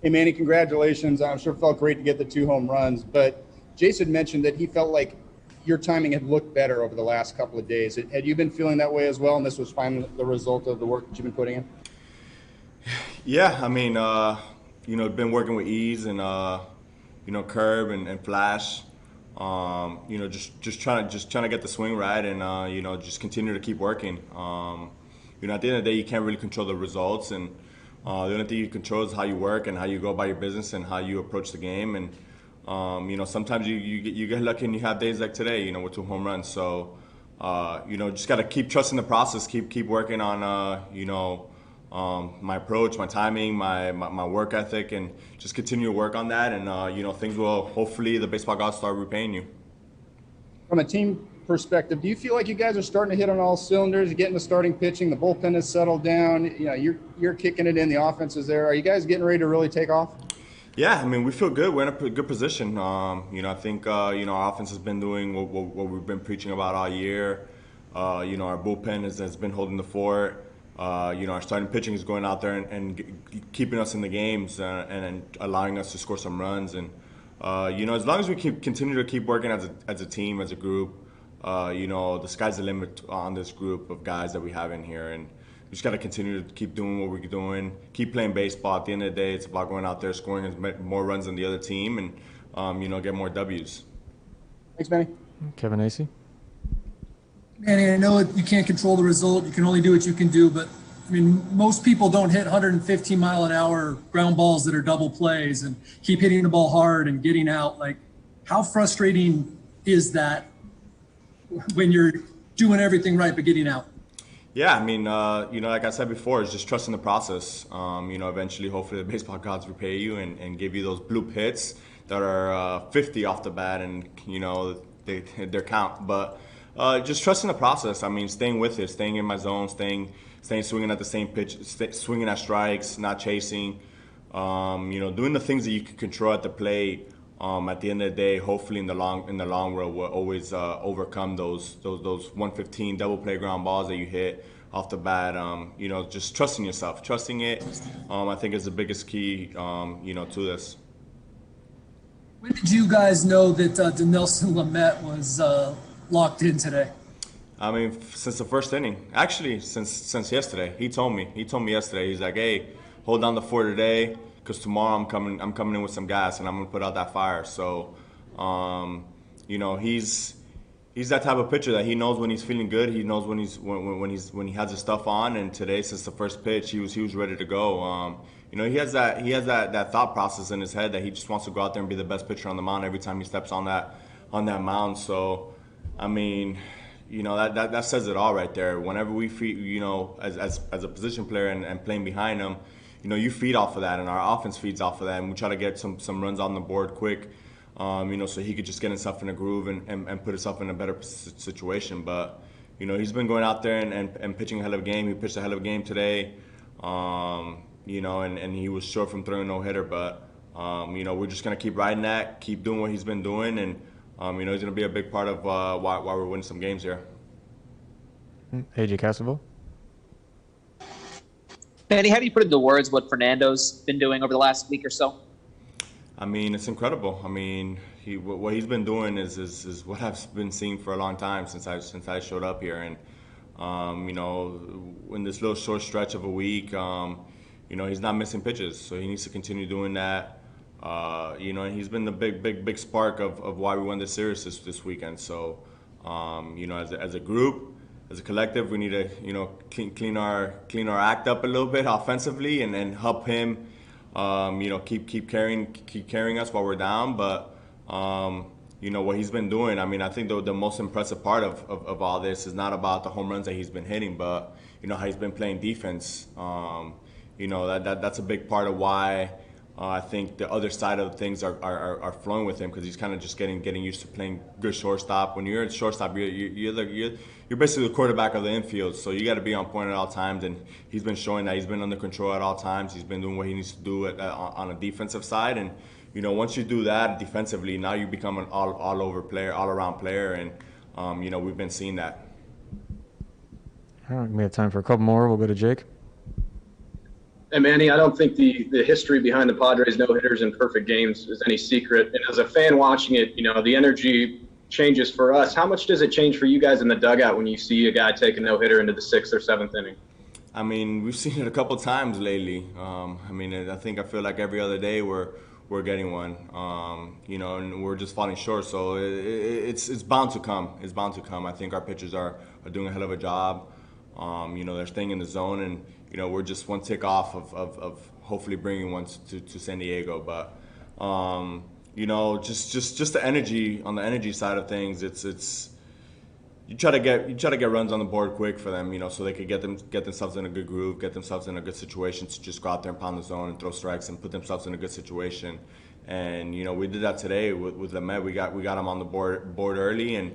Hey, Manny, congratulations. I'm sure it felt great to get the 2 home runs, but Jason mentioned that he felt like your timing had looked better over the last couple of days. Had you been feeling that way as well, and this was finally the result of the work that you've been putting in? Yeah, I mean, been working with ease and curb and flash. Just trying to get the swing right, and just continue to keep working. At the end of the day, you can't really control the results, and the only thing you control is how you work and how you go about your business and how you approach the game. And sometimes you get lucky and you have days like today, with 2 home runs. So just got to keep trusting the process, keep working on my approach, my timing, my work ethic, and just continue to work on that. And things will, hopefully, the baseball gods start repaying you. From a team perspective, do you feel like you guys are starting to hit on all cylinders? You're getting the starting pitching, the bullpen has settled down. You're kicking it in. The offense is there. Are you guys getting ready to really take off? Yeah, I mean, we feel good. We're in a good position. I think our offense has been doing what we've been preaching about all year. Our bullpen has been holding the fort. Our starting pitching is going out there and keeping us in the games and allowing us to score some runs. And as long as we continue to keep working as a team, as a group, the sky's the limit on this group of guys that we have in here. And we just got to continue to keep doing what we're doing, keep playing baseball. At the end of the day, it's about going out there, scoring more runs than the other team, and get more W's. Thanks, Manny. Kevin Acey. Manny, I know you can't control the result. You can only do what you can do. But, I mean, most people don't hit 115-mile-an-hour ground balls that are double plays and keep hitting the ball hard and getting out. Like, how frustrating is that when you're doing everything right but getting out? Yeah, I mean, like I said before, it's just trusting the process. Eventually, hopefully, the baseball gods repay you and give you those bloop hits that are 50 off the bat, and their count. But just trusting the process. I mean, staying with it, staying in my zone, staying swinging at the same pitch, swinging at strikes, not chasing. Doing the things that you can control at the plate. At the end of the day, hopefully in the long run, we'll always overcome those 115 double play ground balls that you hit off the bat. Just trusting yourself, trusting it. I think is the biggest key. To this. When did you guys know that Dinelson Lamet was locked in today? I mean, since the first inning. Actually, since yesterday. He told me yesterday. He's like, "Hey, hold down the fort today, because tomorrow I'm coming in with some gas and I'm gonna put out that fire." So, he's that type of pitcher that he knows when he's feeling good. He knows when he has his stuff on. And today, since the first pitch, he was ready to go. He has that thought process in his head that he just wants to go out there and be the best pitcher on the mound every time he steps on that mound. So, I mean, that says it all right there. Whenever we feed, as a position player and playing behind him, you feed off of that, and our offense feeds off of that, and we try to get some runs on the board quick, so he could just get himself in a groove and put himself in a better situation. But, he's been going out there and pitching a hell of a game. He pitched a hell of a game today, and he was short from throwing a no-hitter. But, we're just going to keep riding that, keep doing what he's been doing, and, he's going to be a big part of why we're winning some games here. AJ Cassaville. Manny, how do you put into words what Fernando's been doing over the last week or so? I mean, it's incredible. I mean, what he's been doing is what I've been seeing for a long time since I showed up here. And in this little short stretch of a week, he's not missing pitches, so he needs to continue doing that. And he's been the big spark of why we won this series this weekend. So, as a group, as a collective, we need to clean our act up a little bit offensively and help him keep carrying us while we're down. But what he's been doing, I mean, I think the most impressive part of all this is not about the home runs that he's been hitting, but how he's been playing defense. That's a big part of why I think the other side of things are flowing with him, because he's kind of just getting used to playing good shortstop. When you're at shortstop, you're basically the quarterback of the infield, so you got to be on point at all times. And he's been showing that. He's been under control at all times. He's been doing what he needs to do on a defensive side. And once you do that defensively, now you become an all-over player, all-around player. And we've been seeing that. All right, we have time for a couple more. We'll go to Jake. And Manny, I don't think the history behind the Padres no-hitters and perfect games is any secret. And as a fan watching it, the energy changes for us. How much does it change for you guys in the dugout when you see a guy take a no-hitter into the 6th or 7th inning? I mean, we've seen it a couple times lately. I feel like every other day we're getting one, and we're just falling short. So it's bound to come. It's bound to come. I think our pitchers are doing a hell of a job. They're staying in the zone, and we're just one tick off of hopefully bringing one to San Diego. But just the energy on the energy side of things, it's you try to get runs on the board quick for them, so they could get themselves in a good groove, get themselves in a good situation to just go out there and pound the zone and throw strikes and put themselves in a good situation. And we did that today with Lamet. We got him on the board early, and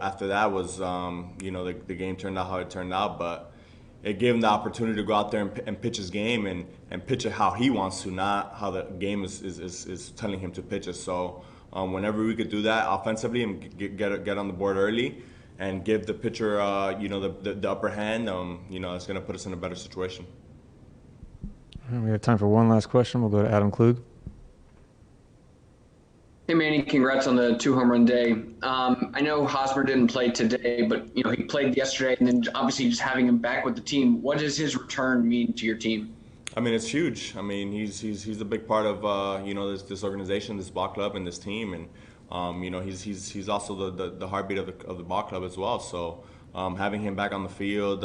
after that was the game turned out how it turned out, but it gave him the opportunity to go out there and pitch his game and pitch it how he wants to, not how the game is telling him to pitch it. So whenever we could do that offensively and get on the board early and give the pitcher the upper hand, it's going to put us in a better situation. All right, we have time for one last question. We'll go to Adam Klug. Hey Manny, congrats on the 2-home run day. I know Hosmer didn't play today, but he played yesterday, and then obviously just having him back with the team. What does his return mean to your team? I mean, it's huge. I mean, he's a big part of this organization, this ball club, and this team, and he's also the heartbeat of the ball club as well. So having him back on the field,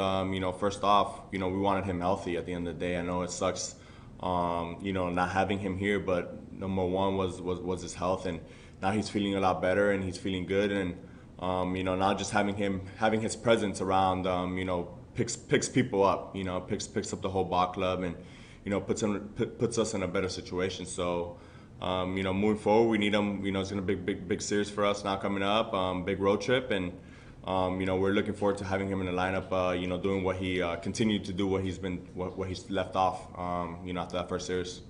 first off, we wanted him healthy at the end of the day. I know it sucks, not having him here, but number one was his health, and now he's feeling a lot better and he's feeling good, and now just having his presence around, picks people up, picks up the whole ball club, and puts us in a better situation. So moving forward, we need him. It's gonna be big series for us now coming up, big road trip, and we're looking forward to having him in the lineup, doing what he continued to do, what he's left off, after that first series.